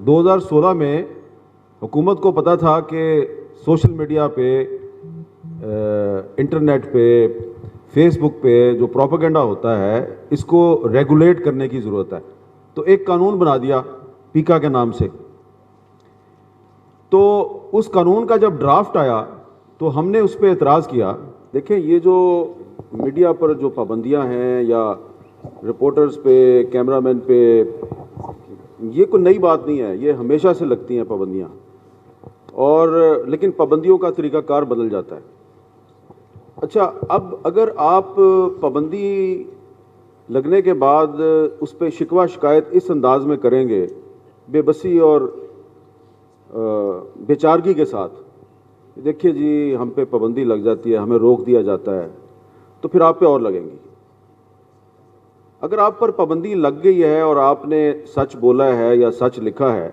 2016 میں حکومت کو پتہ تھا کہ سوشل میڈیا پہ، انٹرنیٹ پہ، فیس بک پہ جو پروپیگنڈا ہوتا ہے اس کو ریگولیٹ کرنے کی ضرورت ہے، تو ایک قانون بنا دیا پیکا کے نام سے۔ تو اس قانون کا جب ڈرافٹ آیا تو ہم نے اس پہ اعتراض کیا۔ دیکھیں، یہ جو میڈیا پر جو پابندیاں ہیں یا رپورٹرز پہ، کیمرہ مین پہ، یہ کوئی نئی بات نہیں ہے، یہ ہمیشہ سے لگتی ہیں پابندیاں، اور لیکن پابندیوں کا طریقہ کار بدل جاتا ہے۔ اچھا، اب اگر آپ پابندی لگنے کے بعد اس پہ شکوہ شکایت اس انداز میں کریں گے، بے بسی اور بے چارگی کے ساتھ، دیکھیے جی ہم پہ پابندی لگ جاتی ہے، ہمیں روک دیا جاتا ہے، تو پھر آپ پہ اور لگیں گی۔ اگر آپ پر پابندی لگ گئی ہے اور آپ نے سچ بولا ہے یا سچ لکھا ہے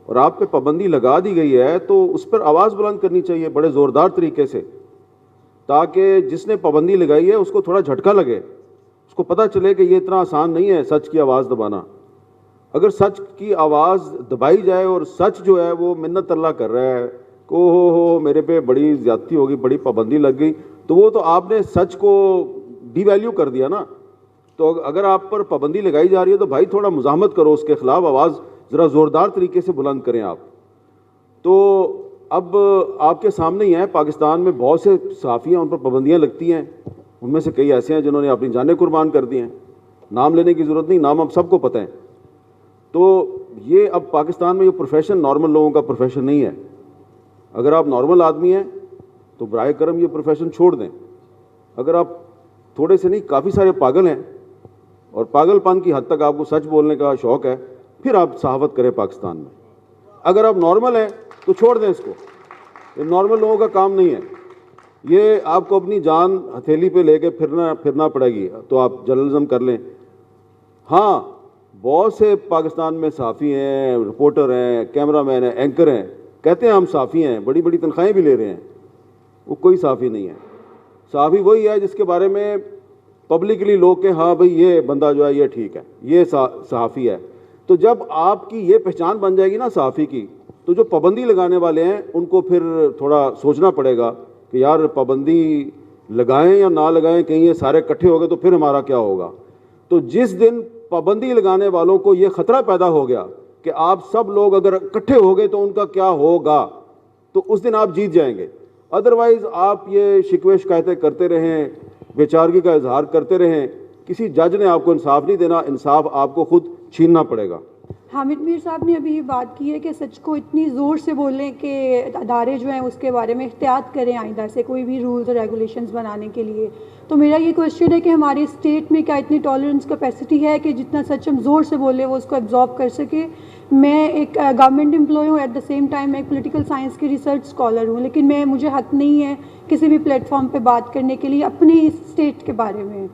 اور آپ پہ پابندی لگا دی گئی ہے، تو اس پر آواز بلند کرنی چاہیے بڑے زوردار طریقے سے، تاکہ جس نے پابندی لگائی ہے اس کو تھوڑا جھٹکا لگے، اس کو پتہ چلے کہ یہ اتنا آسان نہیں ہے سچ کی آواز دبانا۔ اگر سچ کی آواز دبائی جائے اور سچ جو ہے وہ منت اللہ کر رہا ہے کہ ہو میرے پہ بڑی زیادتی ہوگی، بڑی پابندی لگ گئی، تو وہ تو آپ نے سچ کو ڈی ویلیو کر دیا نا۔ تو اگر آپ پر پابندی لگائی جا رہی ہے تو بھائی تھوڑا مزاحمت کرو، اس کے خلاف آواز ذرا زوردار طریقے سے بلند کریں آپ۔ تو اب آپ کے سامنے ہی ہے، پاکستان میں بہت سے صحافی ہیں، ان پر پابندیاں لگتی ہیں، ان میں سے کئی ایسے ہیں جنہوں نے اپنی جانیں قربان کر دی ہیں، نام لینے کی ضرورت نہیں، نام اب سب کو پتہ ہے۔ تو یہ اب پاکستان میں یہ پروفیشن نارمل لوگوں کا پروفیشن نہیں ہے۔ اگر آپ نارمل آدمی ہیں تو برائے کرم یہ پروفیشن چھوڑ دیں۔ اگر آپ تھوڑے سے نہیں کافی سارے پاگل ہیں اور پاگل پن کی حد تک آپ کو سچ بولنے کا شوق ہے، پھر آپ صحافت کریں پاکستان میں۔ اگر آپ نارمل ہیں تو چھوڑ دیں اس کو، یہ نارمل لوگوں کا کام نہیں ہے، یہ آپ کو اپنی جان ہتھیلی پہ لے کے پھرنا پڑے گی، تو آپ جرنلزم کر لیں۔ ہاں، بہت سے پاکستان میں صحافی ہیں، رپورٹر ہیں، کیمرہ مین ہیں، اینکر ہیں، کہتے ہیں ہم صحافی ہیں، بڑی بڑی تنخواہیں بھی لے رہے ہیں، وہ کوئی صحافی نہیں ہے۔ صحافی وہی ہے جس کے بارے میں پبلکلی لوگ کہ ہاں بھئی یہ بندہ جو ہے یہ ٹھیک ہے، یہ صحافی ہے۔ تو جب آپ کی یہ پہچان بن جائے گی نا صحافی کی، تو جو پابندی لگانے والے ہیں ان کو پھر تھوڑا سوچنا پڑے گا کہ یار پابندی لگائیں یا نہ لگائیں، کہیں یہ سارے اکٹھے ہو گئے تو پھر ہمارا کیا ہوگا۔ تو جس دن پابندی لگانے والوں کو یہ خطرہ پیدا ہو گیا کہ آپ سب لوگ اگر اکٹھے ہو گئے تو ان کا کیا ہوگا، تو اس دن آپ جیت جائیں گے۔ ادروائز آپ یہ شکوے شکایتیں کرتے رہیں، بے چارگی کا اظہار کرتے رہیں، کسی جج نے آپ کو انصاف نہیں دینا، انصاف آپ کو خود چھیننا پڑے گا۔ حامد میر صاحب نے ابھی یہ بات کی ہے کہ سچ کو اتنی زور سے بولیں کہ ادارے جو ہیں اس کے بارے میں احتیاط کریں آئندہ سے کوئی بھی رولز اور ریگولیشنز بنانے کے لیے۔ تو میرا یہ کویشچن ہے کہ ہماری اسٹیٹ میں کیا اتنی ٹالرنس کیپیسٹی ہے کہ جتنا سچ ہم زور سے بولیں وہ اس کو ایبزارب کر سکے؟ میں ایک گورنمنٹ امپلائی ہوں، ایٹ دا سیم ٹائم میں ایک پولیٹیکل سائنس کی ریسرچ اسکالر ہوں، لیکن مجھے حق نہیں ہے کسی بھی پلیٹ فارم پہ بات کرنے کے لیے اپنی اسٹیٹ کے بارے میں۔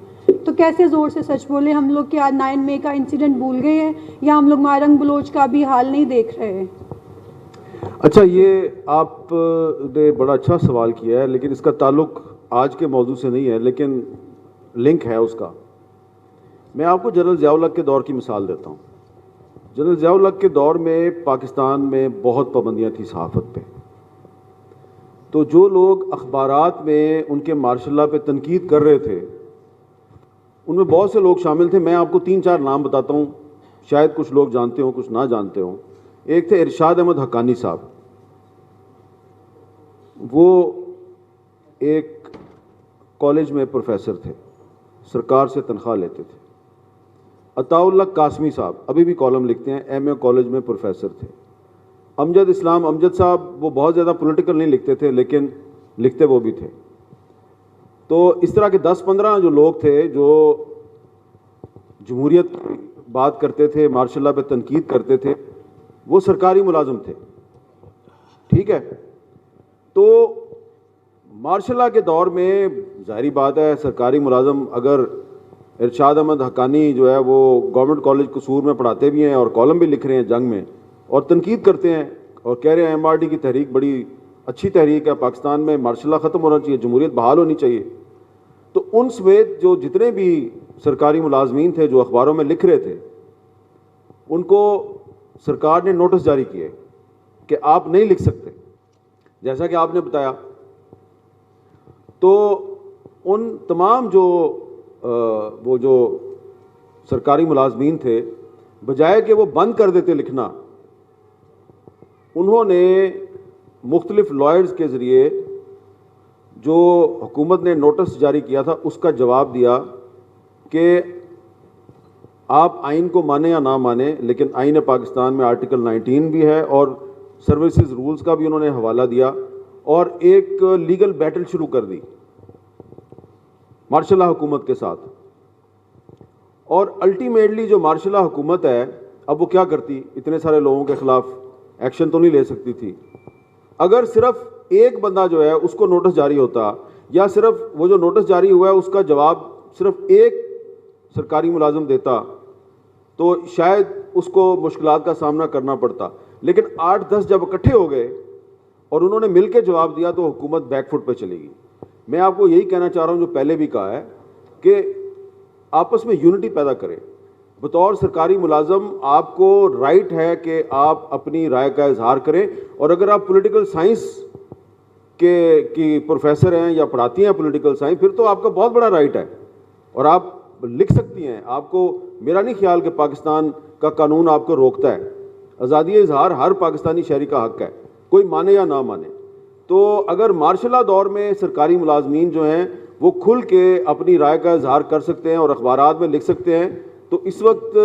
تو کیسے زور سے سچ بولیں؟ ہم لوگ کیا 9 مئی کا انسیڈنٹ بھول گئے ہیں یا ہم لوگ مارنگ بلوچ کا بھی حال نہیں دیکھ رہے ہیں؟ اچھا، یہ آپ نے بڑا اچھا سوال کیا ہے، لیکن اس کا تعلق آج کے موضوع سے نہیں ہے، لیکن لنک ہے اس کا۔ میں آپ کو جنرل ضیاء الحق کے دور کی مثال دیتا ہوں۔ جنرل ضیاء الحق کے دور میں پاکستان میں بہت پابندیاں تھیں صحافت پہ، تو جو لوگ اخبارات میں ان کے مارشاء اللہ پہ تنقید کر رہے تھے ان میں بہت سے لوگ شامل تھے۔ میں آپ کو 3-4 نام بتاتا ہوں، شاید کچھ لوگ جانتے ہوں کچھ نہ جانتے ہوں۔ ایک تھے ارشاد احمد حقانی صاحب، وہ ایک کالج میں پروفیسر تھے، سرکار سے تنخواہ لیتے تھے۔ عطاء اللہ قاسمی صاحب ابھی بھی کالم لکھتے ہیں، ایم اے کالج میں پروفیسر تھے۔ امجد اسلام امجد صاحب، وہ بہت زیادہ پولیٹیکل نہیں لکھتے تھے لیکن لکھتے وہ بھی تھے۔ تو اس طرح کے 10-15 جو لوگ تھے جو جمہوریت کی بات کرتے تھے، مارشاء اللہ پہ تنقید کرتے تھے، وہ سرکاری ملازم تھے، ٹھیک ہے۔ تو مارشاء اللہ کے دور میں ظاہری بات ہے سرکاری ملازم، اگر ارشاد احمد حقانی جو ہے وہ گورنمنٹ کالج قصور میں پڑھاتے بھی ہیں اور کالم بھی لکھ رہے ہیں جنگ میں اور تنقید کرتے ہیں اور کہہ رہے ہیں ایم آر ڈی کی تحریک بڑی اچھی تحریک ہے، پاکستان میں مارشاء اللہ ختم ہونا چاہیے، جمہوریت بحال ہونی چاہیے، تو ان سمیت جو جتنے بھی سرکاری ملازمین تھے جو اخباروں میں لکھ رہے تھے ان کو سرکار نے نوٹس جاری کیے کہ آپ نہیں لکھ سکتے جیسا کہ آپ نے بتایا, تو ان تمام وہ جو سرکاری ملازمین تھے, بجائے کہ وہ بند کر دیتے لکھنا, انہوں نے مختلف لائرز کے ذریعے جو حکومت نے نوٹس جاری کیا تھا اس کا جواب دیا کہ آپ آئین کو مانیں یا نہ مانیں, لیکن آئین پاکستان میں آرٹیکل 19 بھی ہے اور سروسز رولز کا بھی انہوں نے حوالہ دیا, اور ایک لیگل بیٹل شروع کر دی مارشل لا حکومت کے ساتھ. اور الٹیمیٹلی جو مارشل لا حکومت ہے, اب وہ کیا کرتی, اتنے سارے لوگوں کے خلاف ایکشن تو نہیں لے سکتی تھی. اگر صرف ایک بندہ جو ہے اس کو نوٹس جاری ہوتا, یا صرف وہ جو نوٹس جاری ہوا ہے اس کا جواب صرف ایک سرکاری ملازم دیتا, تو شاید اس کو مشکلات کا سامنا کرنا پڑتا. لیکن 8-10 جب اکٹھے ہو گئے اور انہوں نے مل کے جواب دیا تو حکومت بیک فٹ پہ چلے گی. میں آپ کو یہی کہنا چاہ رہا ہوں جو پہلے بھی کہا ہے کہ آپس میں یونٹی پیدا کریں. بطور سرکاری ملازم آپ کو رائٹ ہے کہ آپ اپنی رائے کا اظہار کریں, اور اگر آپ پولیٹیکل سائنس کی پروفیسر ہیں یا پڑھاتی ہیں پولیٹیکل سائنس, پھر تو آپ کا بہت بڑا رائٹ ہے اور آپ لکھ سکتی ہیں. آپ کو, میرا نہیں خیال کہ پاکستان کا قانون آپ کو روکتا ہے. آزادی اظہار ہر پاکستانی شہری کا حق ہے, کوئی مانے یا نہ مانے. تو اگر مارشل لا دور میں سرکاری ملازمین جو ہیں وہ کھل کے اپنی رائے کا اظہار کر سکتے ہیں اور اخبارات میں لکھ سکتے ہیں, تو اس وقت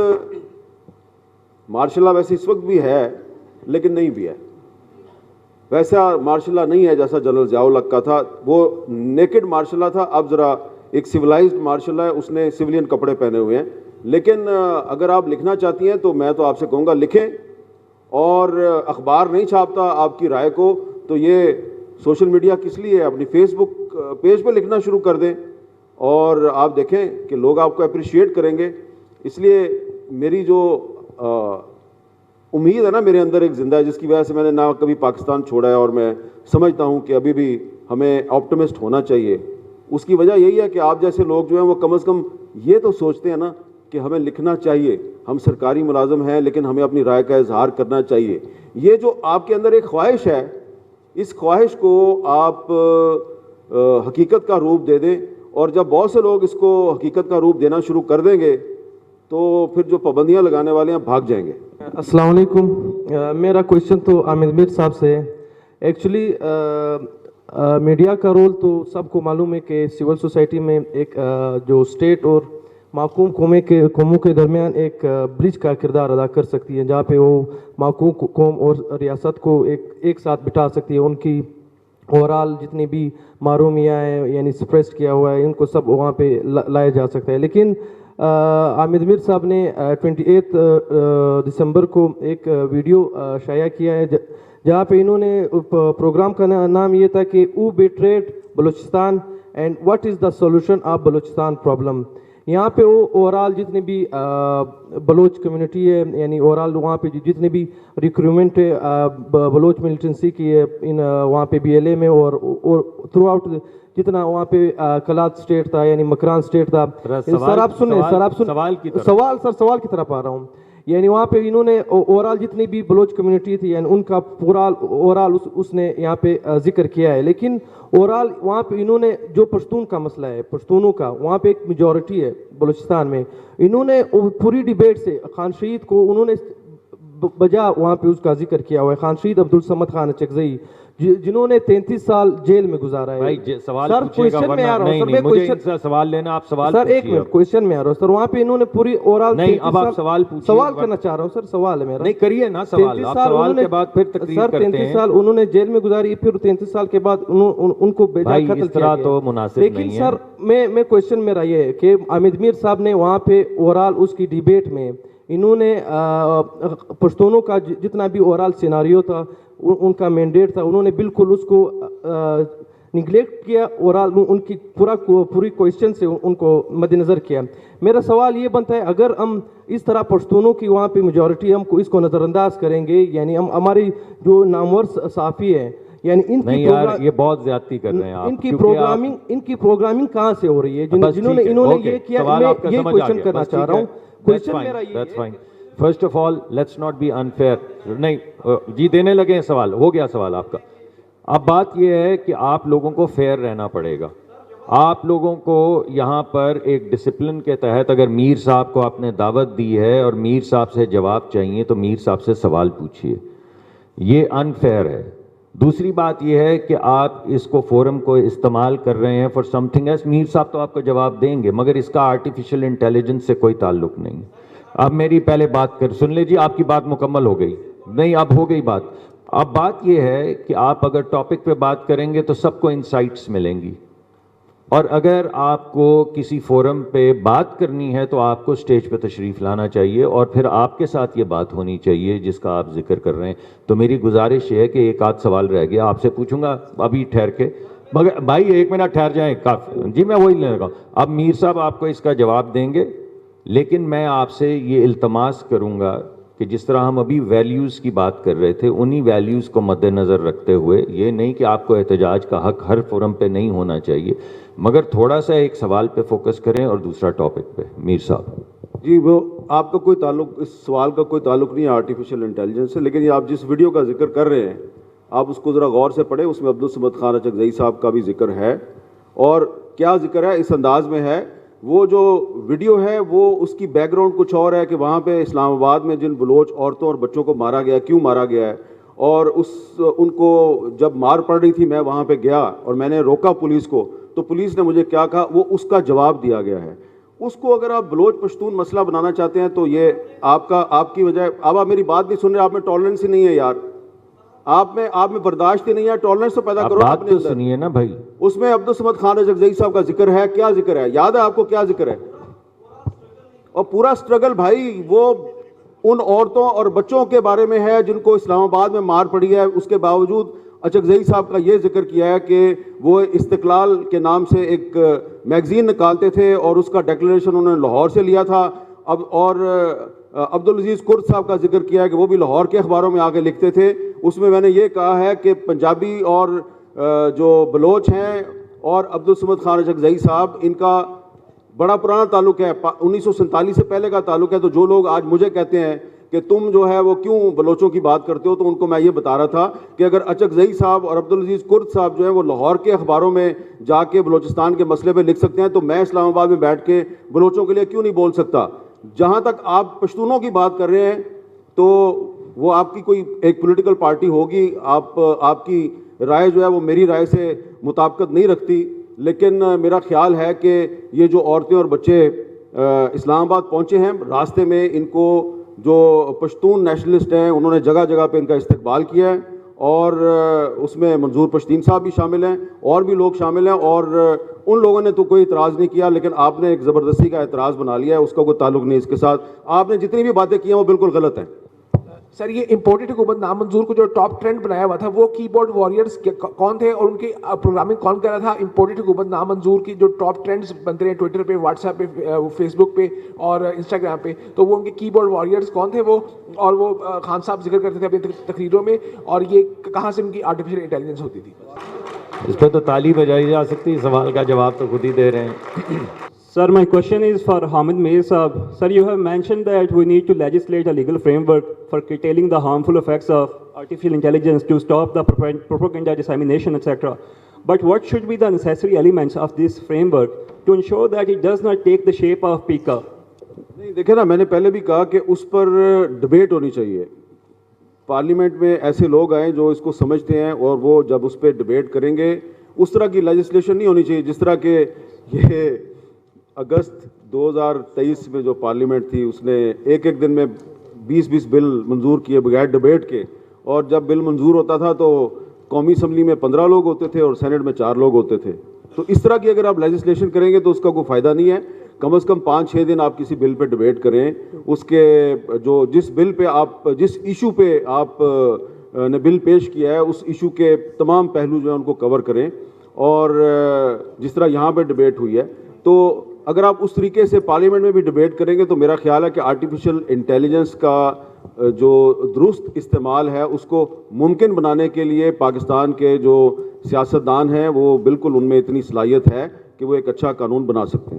مارشل لا ویسے اس وقت بھی ہے لیکن نہیں بھی ہے. ویسا مارشل لا نہیں ہے جیسا جنرل ضیاء الحق کا تھا, وہ نیکڈ مارشل لا تھا. اب ذرا ایک سویلائزڈ مارشل لا ہے, اس نے سویلین کپڑے پہنے ہوئے ہیں. لیکن اگر آپ لکھنا چاہتی ہیں تو میں تو آپ سے کہوں گا لکھیں, اور اخبار نہیں چھاپتا آپ کی رائے کو, تو یہ سوشل میڈیا کس لیے ہے, اپنی فیس بک پیج پہ لکھنا شروع کر دیں اور آپ دیکھیں کہ لوگ آپ کو اپریشیٹ کریں گے. اس لیے میری جو امید ہے نا میرے اندر ایک زندہ ہے, جس کی وجہ سے میں نے نہ کبھی پاکستان چھوڑا ہے, اور میں سمجھتا ہوں کہ ابھی بھی ہمیں آپٹمسٹ ہونا چاہیے. اس کی وجہ یہی ہے کہ آپ جیسے لوگ جو ہیں وہ کم از کم یہ تو سوچتے ہیں نا کہ ہمیں لکھنا چاہیے. ہم سرکاری ملازم ہیں لیکن ہمیں اپنی رائے کا اظہار کرنا چاہیے. یہ جو آپ کے اندر ایک خواہش ہے, اس خواہش کو آپ حقیقت کا روپ دے دیں, اور جب بہت سے لوگ اس کو حقیقت کا روپ دینا شروع کر دیں گے تو پھر جو پابندیاں لگانے والے ہیں بھاگ جائیں گے. السلام علیکم. میرا کویشچن تو عامر میر صاحب سے ہے. ایکچولی میڈیا کا رول تو سب کو معلوم ہے کہ سول سوسائٹی میں ایک جو اسٹیٹ اور محکوم قوموں کے درمیان ایک برج کا کردار ادا کر سکتی ہے, جہاں پہ وہ محکوم قوم اور ریاست کو ایک ساتھ بٹھا سکتی ہے. ان کی اوورال جتنی بھی محرومیاں ہیں یعنی سپریس کیا ہوا ہے ان کو سب وہاں پہ لایا جا سکتا ہے. لیکن عامر میر صاحب نے 28 دسمبر کو ایک ویڈیو شائع کیا ہے جہاں پہ انہوں نے پروگرام کا نام یہ تھا کہ O betrayed Balochistan and what is the solution of Balochistan problem. یہاں پہ وہ اوورال جتنے بھی بلوچ کمیونٹی ہے, یعنی اوورال وہاں پہ جتنے بھی ریکروٹمنٹ ہے بلوچ ملیٹنسی کی ہے وہاں پہ BLA میں, اور تھرو آؤٹ جتنا وہاں پہ کلات اسٹیٹ تھا یعنی مکران اسٹیٹ تھا. سر آپ سنیں, سوال کی طرف آ رہا ہوں. یعنی وہاں پہ انہوں نے اوورال جتنی بھی بلوچ کمیونٹی تھی یعنی ان کا پورا اوورال اس نے یہاں پہ ذکر کیا ہے. لیکن اوورال وہاں پہ انہوں نے جو پشتون کا مسئلہ ہے, پشتونوں کا, وہاں پہ ایک میجورٹی ہے بلوچستان میں, انہوں نے پوری ڈیبیٹ سے خان شہید کو انہوں نے بجا وہاں پہ اس کا ذکر کیا ہوا ہے. خان شہید عبدالصمد خان اچکزئی جنہوں نے 33 سال جیل میں گزارا ہے. سر کوشچن میں آ رہا ہوں, سر میں سوال لینا, آپ سوال سر ایک منٹ کوشچن میں آ رہا ہوں سر. وہاں پہ انہوں نے پوری اوورال نہیں, اب آپ سوال کرنا چاہ رہا ہوں سر. سوال ہے میرا, نہیں کریے نا سوال, آپ سوال کے بعد پھر تقریر کرتے ہیں. سر 33 سال انہوں نے جیل میں گزاری, پھر 33 سال کے بعد ان کو بھیجا قتل کیا تو مناسب نہیں ہے. لیکن سر میں کوشچن میرا یہ ہے کہ عامر میر صاحب نے وہاں پہ اوورال اس کی ڈیبیٹ میں انہوں نے پشتونوں کا جتنا بھی اوورال سیناریو تھا ان کا مینڈیٹ تھا, انہوں نے بالکل اس کو نگلیکٹ کیا اور ان کی پوری کوشچن سے ان کو مد نظر کیا. میرا سوال یہ بنتا ہے اگر ہم اس طرح پشتونوں کی وہاں پہ میجورٹی ہم کو اس کو نظر انداز کریں گے, یعنی ہم ہماری جو نامور صحافی ہے یعنی ان کی یہ بہت زیادتی کر رہے ہیں آپ, ان کی پروگرامنگ کہاں سے ہو رہی ہے, انہوں نے یہ کیا, میں یہ کوشچن کرنا چاہ رہا ہوں. کوشچن میرا یہ ہے first of all let's not be unfair. نہیں جی دینے لگے ہیں سوال, ہو گیا سوال آپ کا. اب بات یہ ہے کہ آپ لوگوں کو فیئر رہنا پڑے گا. آپ لوگوں کو یہاں پر ایک ڈسپلن کے تحت, اگر میر صاحب کو آپ نے دعوت دی ہے اور میر صاحب سے جواب چاہیے تو میر صاحب سے سوال پوچھیے, یہ انفیئر ہے. دوسری بات یہ ہے کہ آپ اس کو فورم کو استعمال کر رہے ہیں فار سم تھنگ ایلس. میر صاحب تو آپ کو جواب دیں گے مگر اس کا آرٹیفیشل انٹیلیجنس سے کوئی تعلق نہیں. اب میری پہلے بات سن لے جی, آپ کی بات مکمل ہو گئی. نہیں اب ہو گئی بات. اب بات یہ ہے کہ آپ اگر ٹاپک پہ بات کریں گے تو سب کو انسائٹس ملیں گی, اور اگر آپ کو کسی فورم پہ بات کرنی ہے تو آپ کو اسٹیج پہ تشریف لانا چاہیے اور پھر آپ کے ساتھ یہ بات ہونی چاہیے جس کا آپ ذکر کر رہے ہیں. تو میری گزارش یہ ہے کہ ایک آدھ سوال رہ گیا, آپ سے پوچھوں گا ابھی ٹھہر کے, مگر بھائی ایک منٹ ٹھہر جائیں کافی. جی میں وہی لینے لگا. اب میر صاحب آپ کو اس کا جواب دیں گے, لیکن میں آپ سے یہ التماس کروں گا کہ جس طرح ہم ابھی ویلیوز کی بات کر رہے تھے, انہی ویلیوز کو مد نظر رکھتے ہوئے, یہ نہیں کہ آپ کو احتجاج کا حق ہر فورم پہ نہیں ہونا چاہیے, مگر تھوڑا سا ایک سوال پہ فوکس کریں اور دوسرا ٹاپک پہ. میر صاحب جی وہ آپ کا کوئی تعلق, اس سوال کا کوئی تعلق نہیں ہے آرٹیفیشل انٹیلیجنس سے, لیکن یہ آپ جس ویڈیو کا ذکر کر رہے ہیں آپ اس کو ذرا غور سے پڑھیں. اس میں عبدالصمد خان اچکزئی صاحب کا بھی ذکر ہے, اور کیا ذکر ہے اس انداز میں ہے. وہ جو ویڈیو ہے وہ اس کی بیک گراؤنڈ کچھ اور ہے کہ وہاں پہ اسلام آباد میں جن بلوچ عورتوں اور بچوں کو مارا گیا, کیوں مارا گیا ہے, اور ان کو جب مار پڑ رہی تھی میں وہاں پہ گیا اور میں نے روکا پولیس کو, تو پولیس نے مجھے کیا کہا, وہ اس کا جواب دیا گیا ہے. اس کو اگر آپ بلوچ پشتون مسئلہ بنانا چاہتے ہیں تو یہ آپ کی وجہ. اب آپ میری بات نہیں سن رہے, آپ میں ٹالرنس ہی نہیں ہے یار, آپ میں برداشت ہی نہیں ہے. ٹالرنس تو پیدا کرو بات تو سنیے نا بھائی. اس میں عبدالصمد خان اچکزئی صاحب کا ذکر ہے, کیا ذکر ہے, یاد ہے آپ کو کیا ذکر ہے؟ اور پورا سٹرگل بھائی وہ ان عورتوں اور بچوں کے بارے میں ہے جن کو اسلام آباد میں مار پڑی ہے. اس کے باوجود اچکزئی صاحب کا یہ ذکر کیا ہے کہ وہ استقلال کے نام سے ایک میگزین نکالتے تھے اور اس کا ڈیکلریشن انہوں نے لاہور سے لیا تھا. اور عبدالعزیز کرد صاحب کا ذکر کیا ہے کہ وہ بھی لاہور کے اخباروں میں آگے لکھتے تھے. اس میں نے یہ کہا ہے کہ پنجابی اور جو بلوچ ہیں اور عبدالصمد خان اچکزئی صاحب, ان کا بڑا پرانا تعلق ہے, 1947 سے پہلے کا تعلق ہے. تو جو لوگ آج مجھے کہتے ہیں کہ تم جو ہے وہ کیوں بلوچوں کی بات کرتے ہو, تو ان کو میں یہ بتا رہا تھا کہ اگر اچکزئی صاحب اور عبدالعزیز کرد صاحب جو ہیں وہ لاہور کے اخباروں میں جا کے بلوچستان کے مسئلے پہ لکھ سکتے ہیں, تو میں اسلام آباد میں بیٹھ کے بلوچوں کے لیے کیوں نہیں بول سکتا. جہاں تک آپ پشتونوں کی بات کر رہے ہیں تو وہ آپ کی کوئی ایک پولیٹیکل پارٹی ہوگی, آپ کی رائے جو ہے وہ میری رائے سے مطابقت نہیں رکھتی, لیکن میرا خیال ہے کہ یہ جو عورتیں اور بچے اسلام آباد پہنچے ہیں, راستے میں ان کو جو پشتون نیشنلسٹ ہیں انہوں نے جگہ جگہ پہ ان کا استقبال کیا ہے, اور اس میں منظور پشتین صاحب بھی شامل ہیں, اور بھی لوگ شامل ہیں, اور ان لوگوں نے تو کوئی اعتراض نہیں کیا, لیکن آپ نے ایک زبردستی کا اعتراض بنا لیا ہے, اس کا کوئی تعلق نہیں اس کے ساتھ. آپ نے جتنی بھی باتیں کی ہیں وہ بالکل غلط ہیں. سر یہ امپورٹڈ حکومت نامنظور کو جو ٹاپ ٹرینڈ بنایا ہوا تھا وہ کی بورڈ وارئرز کون تھے اور ان کی پروگرامنگ کون کر رہا تھا؟ امپورٹڈ حکومت نامنظور کی جو ٹاپ ٹرینڈز بنتے ہیں ٹویٹر پہ, واٹس ایپ پہ, فیس بک پہ اور انسٹاگرام پہ, تو وہ ان کے کی بورڈ وارئرز کون تھے وہ, اور وہ خان صاحب ذکر کرتے تھے اپنی تقریروں میں, اور یہ کہاں سے ان کی آرٹیفیشل انٹیلیجنس ہوتی تھی؟ اس پہ تو تالی بجائی جا سکتی, سوال کا جواب تو خود ہی دے رہے ہیں. Sir, my question is for Hamid Mir Saab. Sir, you have mentioned that we need to legislate a legal framework for curtailing the harmful effects of artificial intelligence to stop the propaganda dissemination, etc. But what should be the necessary elements of this framework to ensure that it does not take the shape of PICA? نہیں دیکھیں نا, میں نے پہلے بھی کہا کہ اس پر debate ہونی چاہیے. پارلیمنٹ میں ایسے لوگ آئیں جو اس کو سمجھتے ہیں, اور وہ جب اس پہ ڈبیٹ کریں گے, اس طرح کی لیجسلیشن نہیں ہونی چاہیے جس طرح کہ یہ اگست 2023 میں جو پارلیمنٹ تھی اس نے ایک دن میں 20 بل منظور کیے بغیر ڈبیٹ کے, اور جب بل منظور ہوتا تھا تو قومی اسمبلی میں 15 لوگ ہوتے تھے اور سینٹ میں 4 لوگ ہوتے تھے. تو اس طرح کی اگر آپ لیجسلیشن کریں گے تو اس کا کوئی فائدہ نہیں ہے. کم از کم 5-6 دن آپ کسی بل پہ ڈبیٹ کریں, اس کے جس بل پہ جس ایشو پہ آپ نے بل پیش کیا ہے اس ایشو کے تمام پہلو جو ہیں ان کو کور کریں. اور جس طرح یہاں پہ ڈبیٹ ہوئی ہے, تو اگر آپ اس طریقے سے پارلیمنٹ میں بھی ڈبیٹ کریں گے تو میرا خیال ہے کہ آرٹیفیشل انٹیلیجنس کا جو درست استعمال ہے اس کو ممکن بنانے کے لیے پاکستان کے جو سیاستدان ہیں وہ بالکل ان میں اتنی صلاحیت ہے کہ وہ ایک اچھا قانون بنا سکتے ہیں.